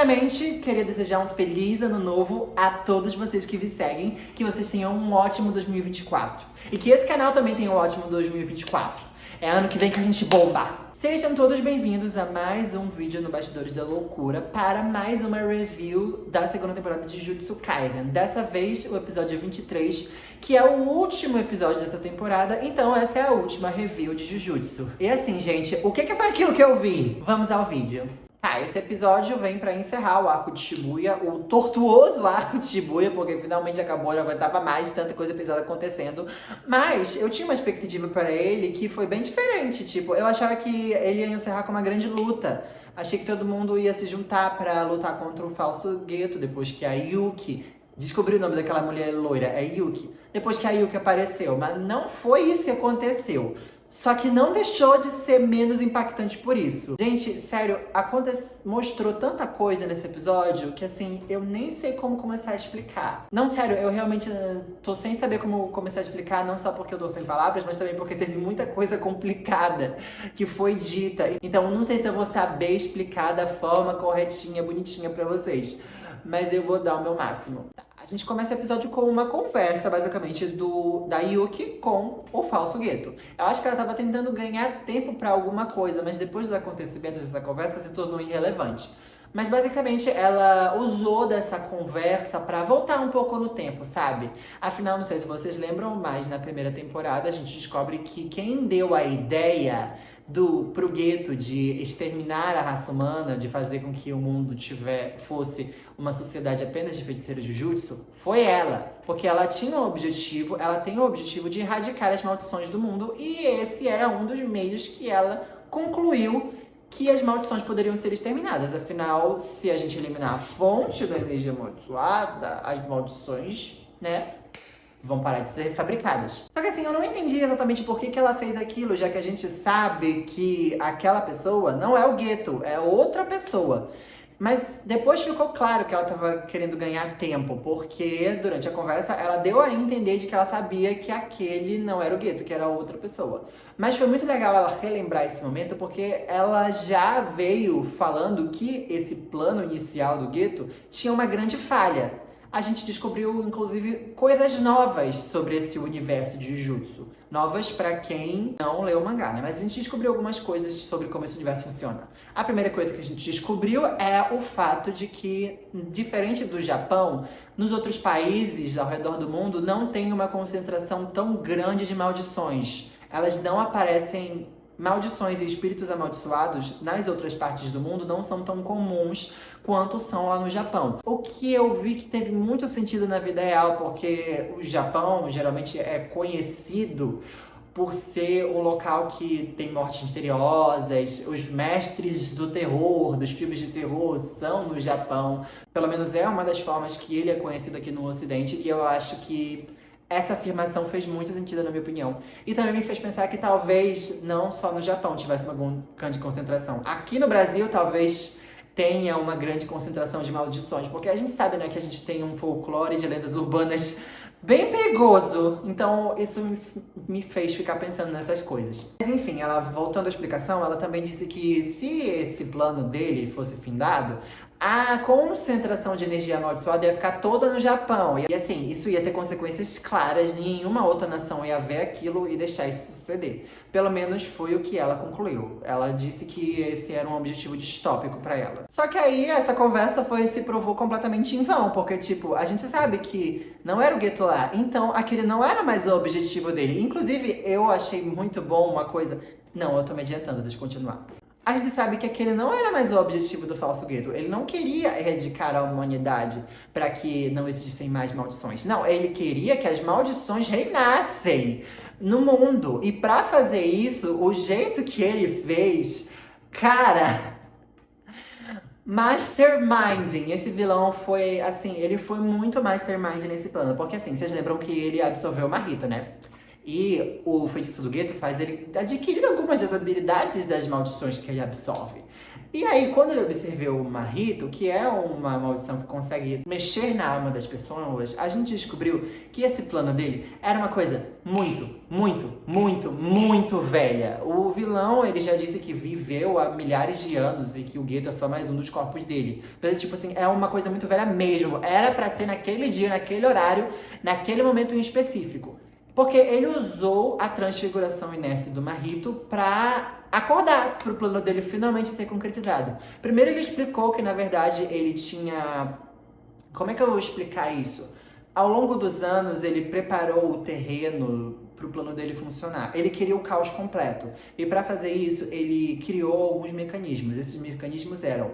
Primeiramente, queria desejar um feliz ano novo a todos vocês que me seguem, que vocês tenham um ótimo 2024. E que esse canal também tenha um ótimo 2024. É ano que vem que a gente bomba! Sejam todos bem-vindos a mais um vídeo no Bastidores da Loucura para mais uma review da segunda temporada de Jujutsu Kaisen. Dessa vez, o episódio 23, que é o último episódio dessa temporada, então essa é a última review de Jujutsu. E assim, gente, o que foi aquilo que eu vi? Vamos ao vídeo. Tá, esse episódio vem pra encerrar o arco de Shibuya, o tortuoso arco de Shibuya, porque finalmente acabou, eu não aguentava mais tanta coisa pesada acontecendo. Mas eu tinha uma expectativa para ele que foi bem diferente, tipo, eu achava que ele ia encerrar com uma grande luta. Achei que todo mundo ia se juntar pra lutar contra o falso Geto, depois que a Yuki... Descobri o nome daquela mulher loira, é Yuki. Depois que a Yuki apareceu, mas não foi isso que aconteceu. Só que não deixou de ser menos impactante por isso. Gente, sério, mostrou tanta coisa nesse episódio que, assim, eu nem sei como começar a explicar. Não, sério, eu realmente tô sem saber como começar a explicar, não só porque eu tô sem palavras, mas também porque teve muita coisa complicada que foi dita. Então, não sei se eu vou saber explicar da forma corretinha, bonitinha pra vocês. Mas eu vou dar o meu máximo. A gente começa o episódio com uma conversa, basicamente, da Yuki com o falso Geto. Eu acho que ela tava tentando ganhar tempo pra alguma coisa, mas depois dos acontecimentos dessa conversa se tornou irrelevante. Mas basicamente ela usou dessa conversa pra voltar um pouco no tempo, sabe? Afinal, não sei se vocês lembram, mas na primeira temporada a gente descobre que quem deu a ideia pro Geto de exterminar a raça humana, de fazer com que o mundo fosse uma sociedade apenas de feiticeiros Jujutsu, foi ela. Porque ela tem o objetivo de erradicar as maldições do mundo, e esse era um dos meios que ela concluiu que as maldições poderiam ser exterminadas. Afinal, se a gente eliminar a fonte da energia amaldiçoada, as maldições, né, vão parar de ser fabricadas. Só que assim, eu não entendi exatamente por que ela fez aquilo, já que a gente sabe que aquela pessoa não é o Geto, é outra pessoa. Mas depois ficou claro que ela tava querendo ganhar tempo, porque durante a conversa ela deu a entender de que ela sabia que aquele não era o Geto, que era outra pessoa. Mas foi muito legal ela relembrar esse momento, porque ela já veio falando que esse plano inicial do Geto tinha uma grande falha. A gente descobriu, inclusive, coisas novas sobre esse universo de Jujutsu. Novas pra quem não leu o mangá, né? Mas a gente descobriu algumas coisas sobre como esse universo funciona. A primeira coisa que a gente descobriu é o fato de que, diferente do Japão, nos outros países ao redor do mundo não tem uma concentração tão grande de maldições. Elas não aparecem... Maldições e espíritos amaldiçoados nas outras partes do mundo não são tão comuns quanto são lá no Japão. O que eu vi que teve muito sentido na vida real, porque o Japão geralmente é conhecido por ser um local que tem mortes misteriosas. Os mestres do terror, dos filmes de terror, são no Japão. Pelo menos é uma das formas que ele é conhecido aqui no Ocidente, e eu acho que essa afirmação fez muito sentido, na minha opinião. E também me fez pensar que talvez não só no Japão tivesse uma grande concentração. Aqui no Brasil, talvez tenha uma grande concentração de maldições. Porque a gente sabe, né, que a gente tem um folclore de lendas urbanas bem perigoso. Então, isso me fez ficar pensando nessas coisas. Mas enfim, ela voltando à explicação, ela também disse que se esse plano dele fosse findado, a concentração de energia amaldiçoada ia ficar toda no Japão. E assim, isso ia ter consequências claras, nenhuma outra nação ia ver aquilo e deixar isso suceder. Pelo menos foi o que ela concluiu. Ela disse que esse era um objetivo distópico pra ela. Só que aí, essa conversa se provou completamente em vão, porque, tipo, a gente sabe que não era o Geto lá, então aquele não era mais o objetivo dele. Inclusive, eu achei muito bom uma coisa... Não, eu tô me adiantando, deixa eu continuar. A gente sabe que aquele não era mais o objetivo do falso Geto. Ele não queria erradicar a humanidade para que não existissem mais maldições. Não, ele queria que as maldições reinassem no mundo. E para fazer isso, o jeito que ele fez, cara... Masterminding. Esse vilão foi, assim, ele foi muito mastermind nesse plano. Porque, assim, vocês lembram que ele absorveu o Marito, né? E o feitiço do gueto faz ele adquirir algumas das habilidades das maldições que ele absorve. E aí, quando ele observou o Marrito, que é uma maldição que consegue mexer na alma das pessoas, a gente descobriu que esse plano dele era uma coisa muito velha. O vilão, ele já disse que viveu há milhares de anos e que o gueto é só mais um dos corpos dele. Mas, tipo assim, é uma coisa muito velha mesmo. Era pra ser naquele dia, naquele horário, naquele momento em específico. Porque ele usou a transfiguração inércia do Marrito pra acordar pro plano dele finalmente ser concretizado. Primeiro ele explicou que, na verdade, ele tinha... Como é que eu vou explicar isso? Ao longo dos anos, ele preparou o terreno pro plano dele funcionar. Ele queria o caos completo. E para fazer isso, ele criou alguns mecanismos. Esses mecanismos eram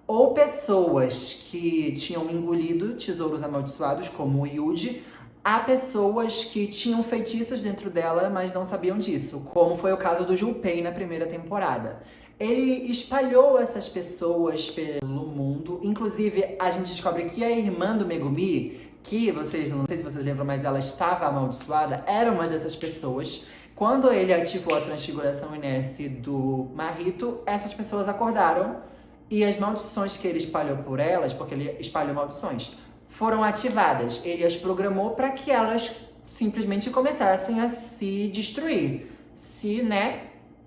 ou pessoas que tinham engolido tesouros amaldiçoados, como o Yuji, há pessoas que tinham feitiços dentro dela, mas não sabiam disso, como foi o caso do Junpei na primeira temporada. Ele espalhou essas pessoas pelo mundo, inclusive a gente descobre que a irmã do Megumi, que vocês, não sei se vocês lembram, mas ela estava amaldiçoada, era uma dessas pessoas. Quando ele ativou a transfiguração inércia do Marrito, essas pessoas acordaram e as maldições que ele espalhou por elas, porque ele espalhou maldições, foram ativadas. Ele as programou para que elas simplesmente começassem a se destruir.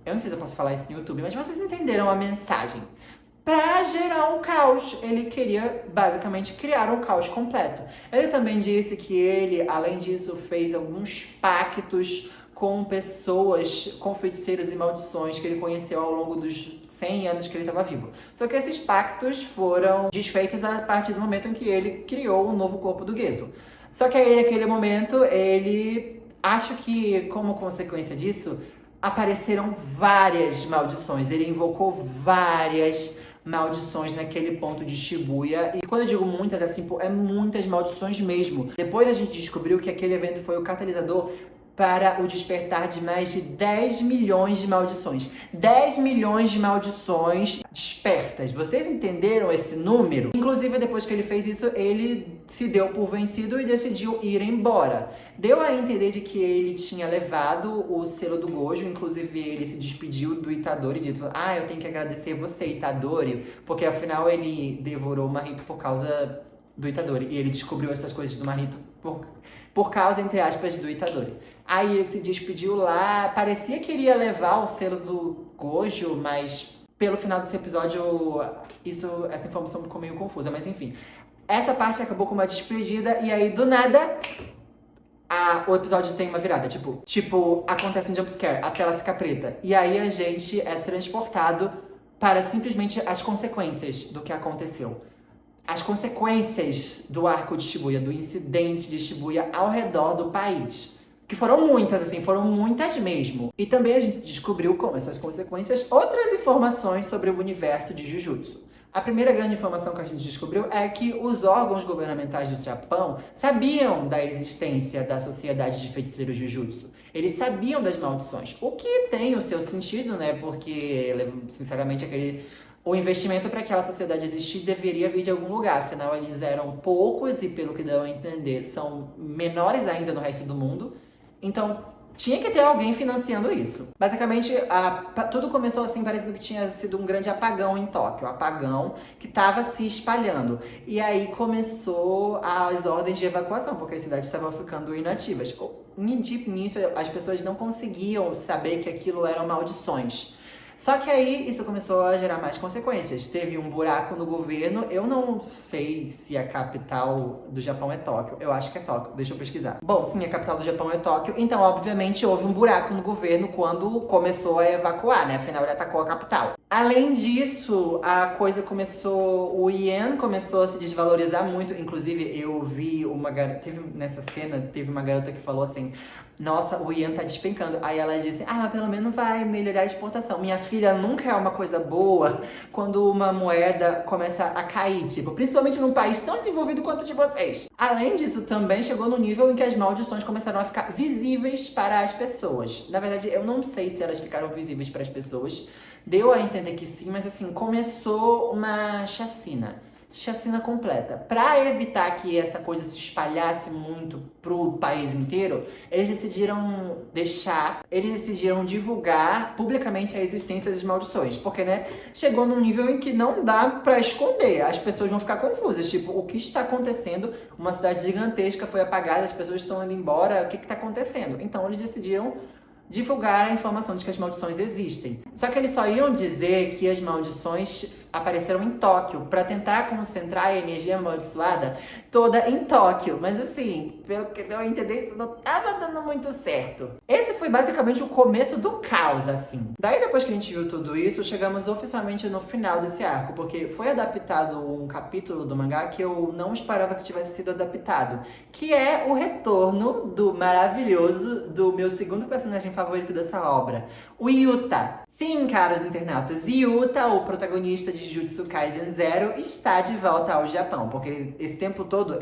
Eu não sei se eu posso falar isso no YouTube, mas vocês entenderam a mensagem. Para gerar um caos, ele queria basicamente criar um caos completo. Ele também disse que ele, além disso, fez alguns pactos com pessoas, com feiticeiros e maldições que ele conheceu ao longo dos 100 anos que ele estava vivo. Só que esses pactos foram desfeitos a partir do momento em que ele criou o novo corpo do gueto. Só que aí, naquele momento, acho que, como consequência disso, apareceram várias maldições. Ele invocou várias maldições naquele ponto de Shibuya. E quando eu digo muitas, assim, é muitas maldições mesmo. Depois a gente descobriu que aquele evento foi o catalisador para o despertar de mais de 10 milhões de maldições. 10 milhões de maldições despertas. Vocês entenderam esse número? Inclusive, depois que ele fez isso, ele se deu por vencido e decidiu ir embora. Deu a entender de que ele tinha levado o selo do Gojo, inclusive ele se despediu do Itadori, dito, eu tenho que agradecer você, Itadori, porque afinal ele devorou o Marrito por causa do Itadori. E ele descobriu essas coisas do Marrito por causa, entre aspas, do Itadori. Aí ele se despediu lá, parecia que iria levar o selo do Gojo, mas pelo final desse episódio, essa informação ficou meio confusa, mas enfim. Essa parte acabou com uma despedida, e aí do nada, o episódio tem uma virada, tipo, acontece um jumpscare, a tela fica preta. E aí a gente é transportado para simplesmente as consequências do que aconteceu. As consequências do arco de Shibuya, do incidente de Shibuya ao redor do país. Que foram muitas mesmo. E também a gente descobriu com essas consequências outras informações sobre o universo de Jujutsu. A primeira grande informação que a gente descobriu é que os órgãos governamentais do Japão sabiam da existência da Sociedade de Feiticeiros Jujutsu. Eles sabiam das maldições. O que tem o seu sentido, né? Porque, sinceramente, o investimento para aquela sociedade existir deveria vir de algum lugar. Afinal, eles eram poucos e, pelo que deu a entender, são menores ainda no resto do mundo. Então, tinha que ter alguém financiando isso. Basicamente, tudo começou assim, parecendo que tinha sido um grande apagão em Tóquio. Um apagão que estava se espalhando. E aí começou as ordens de evacuação, porque as cidades estavam ficando inativas. Nisso, as pessoas não conseguiam saber que aquilo eram maldições. Só que aí isso começou a gerar mais consequências. Teve um buraco no governo. Eu não sei se a capital do Japão é Tóquio. Eu acho que é Tóquio. Deixa eu pesquisar. Bom, sim, a capital do Japão é Tóquio. Então, obviamente, houve um buraco no governo quando começou a evacuar, né? Afinal, ele atacou a capital. Além disso, a coisa começou... O ien começou a se desvalorizar muito. Inclusive, eu vi uma garota... Nessa cena, teve uma garota que falou assim... Nossa, o ien tá despencando. Aí ela disse, mas pelo menos vai melhorar a exportação. Minha filha, nunca é uma coisa boa quando uma moeda começa a cair, principalmente num país tão desenvolvido quanto o de vocês. Além disso, também chegou no nível em que as maldições começaram a ficar visíveis para as pessoas. Na verdade, eu não sei se elas ficaram visíveis para as pessoas. Deu a entender que sim, mas assim, começou uma chacina. chacina completa. Pra evitar que essa coisa se espalhasse muito pro país inteiro, eles decidiram divulgar publicamente a existência das maldições. Porque, né, chegou num nível em que não dá pra esconder. As pessoas vão ficar confusas. Tipo, o que está acontecendo? Uma cidade gigantesca foi apagada, as pessoas estão indo embora, o que tá acontecendo? Então eles decidiram divulgar a informação de que as maldições existem. Só que eles só iam dizer que as maldições apareceram em Tóquio para tentar concentrar a energia amaldiçoada toda em Tóquio. Mas assim, pelo que deu a entender, isso não tava dando muito certo. Esse foi basicamente o começo do caos, assim. Daí, depois que a gente viu tudo isso, chegamos oficialmente no final desse arco, porque foi adaptado um capítulo do mangá que eu não esperava que tivesse sido adaptado, que é o retorno do maravilhoso, do meu segundo personagem favorito dessa obra, o Yuta. Sim, caros internautas, Yuta, o protagonista de Jujutsu Kaisen Zero, está de volta ao Japão, porque esse tempo todo,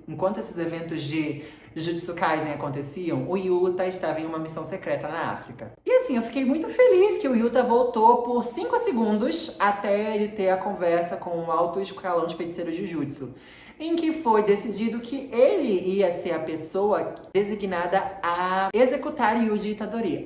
enquanto esses eventos de Jujutsu Kaisen aconteciam, o Yuta estava em uma missão secreta na África. E assim, eu fiquei muito feliz que o Yuta voltou por 5 segundos até ele ter a conversa com o alto escalão de feiticeiro Jujutsu, em que foi decidido que ele ia ser a pessoa designada a executar Yuji Itadori.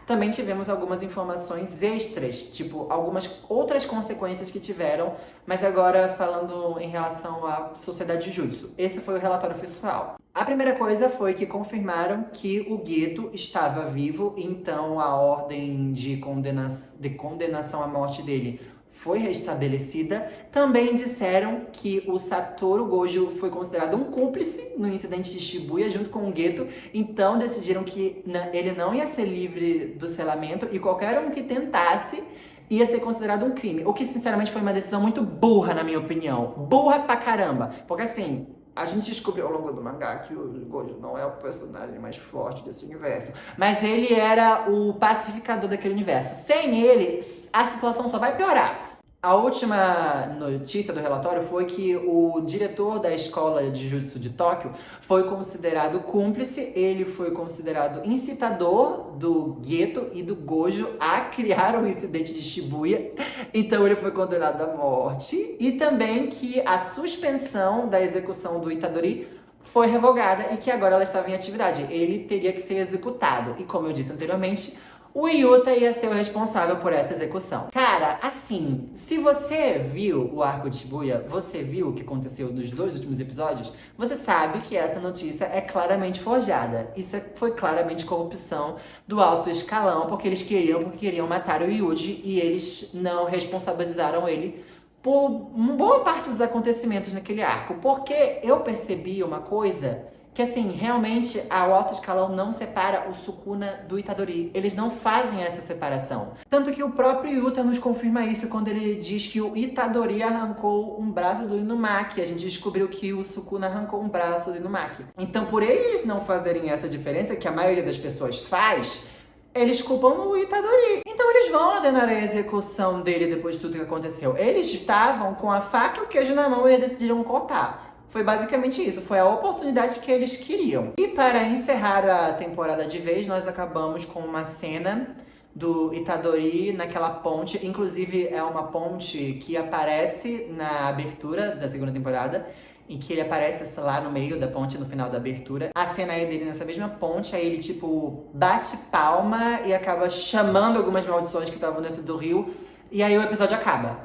Também tivemos algumas informações extras, tipo, algumas outras consequências que tiveram, mas agora falando em relação à Sociedade Jujutsu. Esse foi o relatório oficial. A primeira coisa foi que confirmaram que o Geto estava vivo, então a ordem de condenação à morte dele foi restabelecida. Também disseram que o Satoru Gojo foi considerado um cúmplice no incidente de Shibuya junto com o Geto, então decidiram que ele não ia ser livre do selamento e qualquer um que tentasse ia ser considerado um crime. O que, sinceramente, foi uma decisão muito burra, na minha opinião. Burra pra caramba. Porque, assim, a gente descobriu ao longo do mangá que o Gojo não é o personagem mais forte desse universo. Mas ele era o pacificador daquele universo. Sem ele, a situação só vai piorar. A última notícia do relatório foi que o diretor da escola de Jujutsu de Tóquio foi considerado cúmplice, ele foi considerado incitador do Geto e do Gojo a criar o incidente de Shibuya, então ele foi condenado à morte, e também que a suspensão da execução do Itadori foi revogada e que agora ela estava em atividade. Ele teria que ser executado, e como eu disse anteriormente, o Yuta ia ser o responsável por essa execução. Cara, assim, se você viu o arco de Shibuya, você viu o que aconteceu nos 2 últimos episódios, você sabe que essa notícia é claramente forjada. Isso foi claramente corrupção do alto escalão, porque eles queriam matar o Yuji e eles não responsabilizaram ele por uma boa parte dos acontecimentos naquele arco. Porque eu percebi uma coisa que, assim, realmente o alto escalão não separa o Sukuna do Itadori. Eles não fazem essa separação. Tanto que o próprio Yuta nos confirma isso quando ele diz que o Itadori arrancou um braço do Inumaki. A gente descobriu que o Sukuna arrancou um braço do Inumaki. Então, por eles não fazerem essa diferença, que a maioria das pessoas faz, eles culpam o Itadori. Então eles vão ordenar a execução dele depois de tudo que aconteceu. Eles estavam com a faca e o queijo na mão e decidiram cortar. Foi basicamente isso, foi a oportunidade que eles queriam. E para encerrar a temporada de vez, nós acabamos com uma cena do Itadori naquela ponte. Inclusive, é uma ponte que aparece na abertura da segunda temporada, em que ele aparece lá no meio da ponte, no final da abertura. A cena é dele nessa mesma ponte, aí ele, tipo, bate palma e acaba chamando algumas maldições que estavam dentro do rio. E aí o episódio acaba,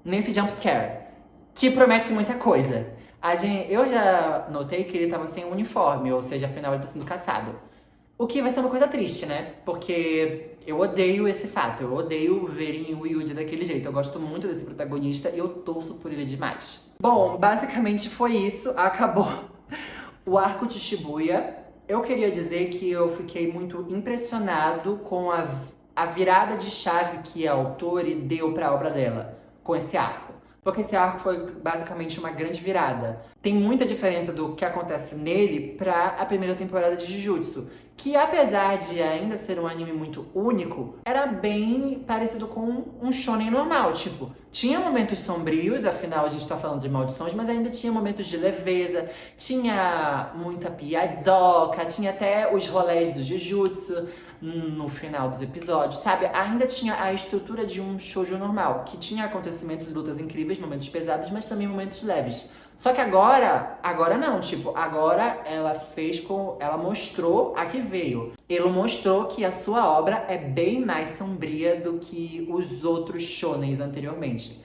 nesse jumpscare, que promete muita coisa. Eu já notei que ele tava sem uniforme, ou seja, afinal ele tá sendo caçado. O que vai ser uma coisa triste, né? Porque eu odeio esse fato, eu odeio verem o Yuji daquele jeito. Eu gosto muito desse protagonista e eu torço por ele demais. Bom, basicamente foi isso, acabou o arco de Shibuya. Eu queria dizer que eu fiquei muito impressionado com a virada de chave que a autora deu pra obra dela, com esse arco. Porque esse arco foi basicamente uma grande virada. Tem muita diferença do que acontece nele pra a primeira temporada de Jujutsu, que apesar de ainda ser um anime muito único, era bem parecido com um shonen normal. Tipo, tinha momentos sombrios, afinal a gente tá falando de maldições, mas ainda tinha momentos de leveza, tinha muita piadoca, tinha até os rolés do Jujutsu. no final dos episódios, sabe? Ainda tinha a estrutura de um shoujo normal, que tinha acontecimentos e lutas incríveis, momentos pesados, mas também momentos leves. Só que agora não, tipo, agora ela mostrou a que veio. Ele mostrou que a sua obra é bem mais sombria do que os outros shonens anteriormente.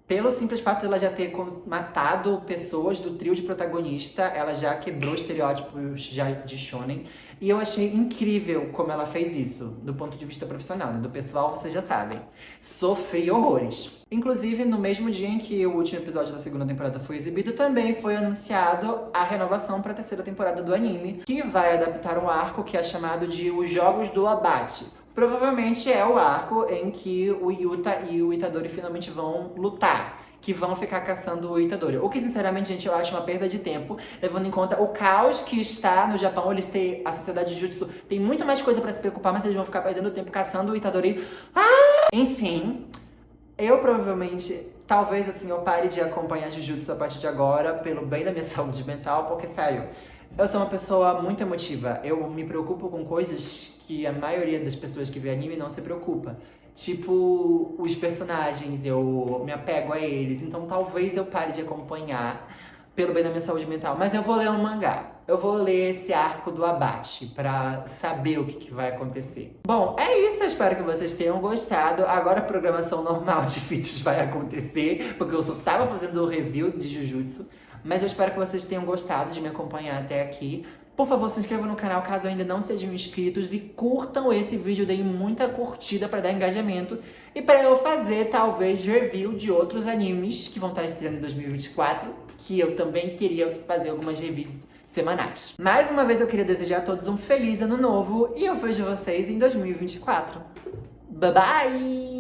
Pelo simples fato de ela já ter matado pessoas do trio de protagonista, ela já quebrou estereótipos já de shonen. E eu achei incrível como ela fez isso, do ponto de vista profissional, né? Do pessoal, vocês já sabem. Sofri horrores. Inclusive, no mesmo dia em que o último episódio da segunda temporada foi exibido, também foi anunciado a renovação para a terceira temporada do anime, que vai adaptar um arco que é chamado de Os Jogos do Abate. Provavelmente é o arco em que o Yuta e o Itadori finalmente vão lutar. Que vão ficar caçando o Itadori. O que, sinceramente, gente, eu acho uma perda de tempo, levando em conta o caos que está no Japão. A sociedade de Jutsu tem muito mais coisa pra se preocupar, mas eles vão ficar perdendo tempo caçando o Itadori. Enfim, eu provavelmente, talvez assim, eu pare de acompanhar Jujutsu a partir de agora, pelo bem da minha saúde mental, porque, sério, eu sou uma pessoa muito emotiva. Eu me preocupo com coisas que a maioria das pessoas que vê anime não se preocupa. Tipo, os personagens, eu me apego a eles. Então talvez eu pare de acompanhar pelo bem da minha saúde mental. Mas eu vou ler um mangá. Eu vou ler esse arco do abate pra saber o que vai acontecer. Bom, é isso. Eu espero que vocês tenham gostado. Agora a programação normal de vídeos vai acontecer, porque eu só tava fazendo o review de Jujutsu. Mas eu espero que vocês tenham gostado de me acompanhar até aqui. Por favor, se inscrevam no canal caso ainda não sejam inscritos e curtam esse vídeo, deem muita curtida para dar engajamento e para eu fazer, talvez, review de outros animes que vão estar estreando em 2024, que eu também queria fazer algumas reviews semanais. Mais uma vez eu queria desejar a todos um feliz ano novo e eu vejo vocês em 2024. Bye bye!